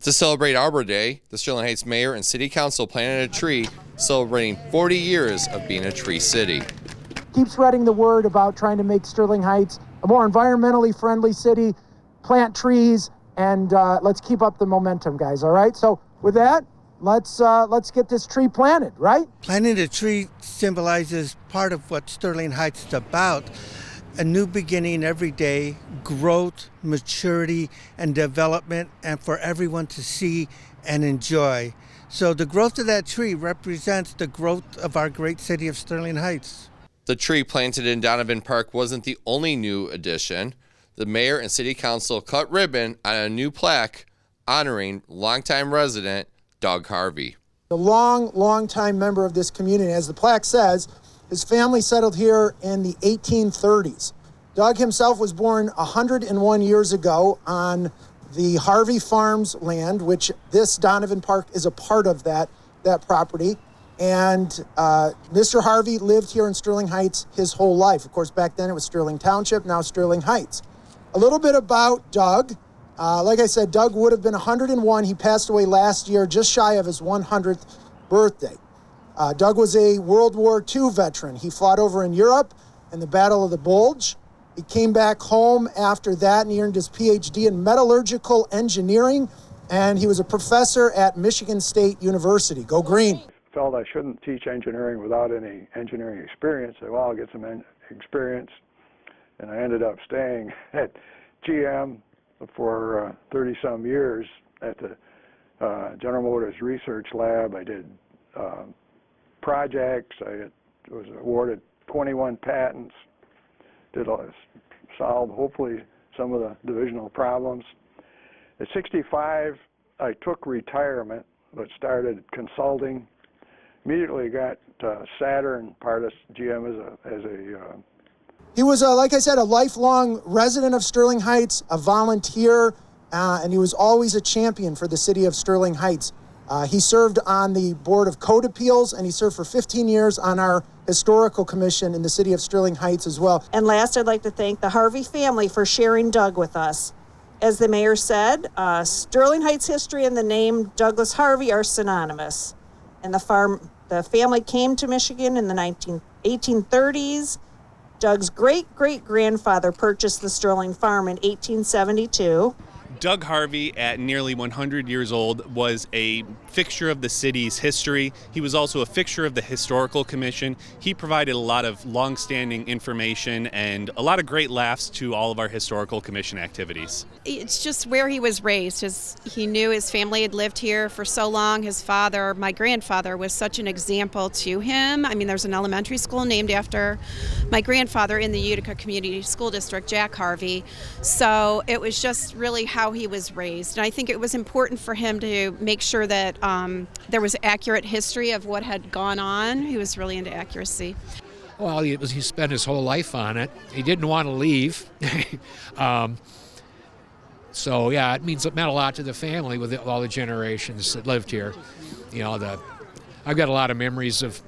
To celebrate Arbor Day, the Sterling Heights Mayor and City Council planted a tree celebrating 40 years of being a tree city. Keep spreading the word about trying to make Sterling Heights a more environmentally friendly city, plant trees, and let's keep up the momentum, guys, all right? So with that, let's get this tree planted, right? Planting a tree symbolizes part of what Sterling Heights is about. A new beginning every day, growth, maturity, and development, and for everyone to see and enjoy. So the growth of that tree represents the growth of our great city of Sterling Heights. The tree planted in Donovan Park wasn't the only new addition. The mayor and city council cut ribbon on a new plaque honoring longtime resident Doug Harvey. A long-time member of this community. As the plaque says, his family settled here in the 1830s. Doug himself was born 101 years ago on the Harvey Farms land, which this Donovan Park is a part of that property. And Mr. Harvey lived here in Sterling Heights his whole life. Of course, back then it was Sterling Township, now Sterling Heights. A little bit about Doug. Like I said, Doug would have been 101. He passed away last year, just shy of his 100th birthday. Doug was a World War II veteran. He fought over in Europe in the Battle of the Bulge. He came back home after that and he earned his PhD in metallurgical engineering, and he was a professor at Michigan State University. Go Green. Felt I shouldn't teach engineering without any engineering experience. I said, well, I'll get some experience, and I ended up staying at GM for 30-some years at the General Motors Research Lab. I did projects. I was awarded 21 patents, solved hopefully some of the divisional problems. At 65, I took retirement, but started consulting. Immediately got Saturn part of GM as a He was, like I said, a lifelong resident of Sterling Heights, a volunteer, and he was always a champion for the city of Sterling Heights. He served on the Board of Code Appeals, and he served for 15 years on our Historical Commission in the city of Sterling Heights as well. And last, I'd like to thank the Harvey family for sharing Doug with us. As the mayor said, Sterling Heights history and the name Douglas Harvey are synonymous. And the family came to Michigan in the 1830s. Doug's great-great-grandfather purchased the Sterling Farm in 1872. Doug Harvey, at nearly 100 years old, was a fixture of the city's history. He was also a fixture of the Historical Commission. He provided a lot of long-standing information and a lot of great laughs to all of our Historical Commission activities. It's just where he was raised. He knew his family had lived here for so long. His father, my grandfather, was such an example to him. I mean, there's an elementary school named after my grandfather in the Utica Community School District, Jack Harvey. So it was just really how he was raised. And I think it was important for him to make sure that there was accurate history of what had gone on. He was really into accuracy. Well, he spent his whole life on it. He didn't want to leave. So yeah, it meant a lot to the family with all the generations that lived here. You know, I've got a lot of memories of,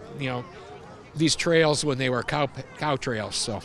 these trails when they were cow trails. So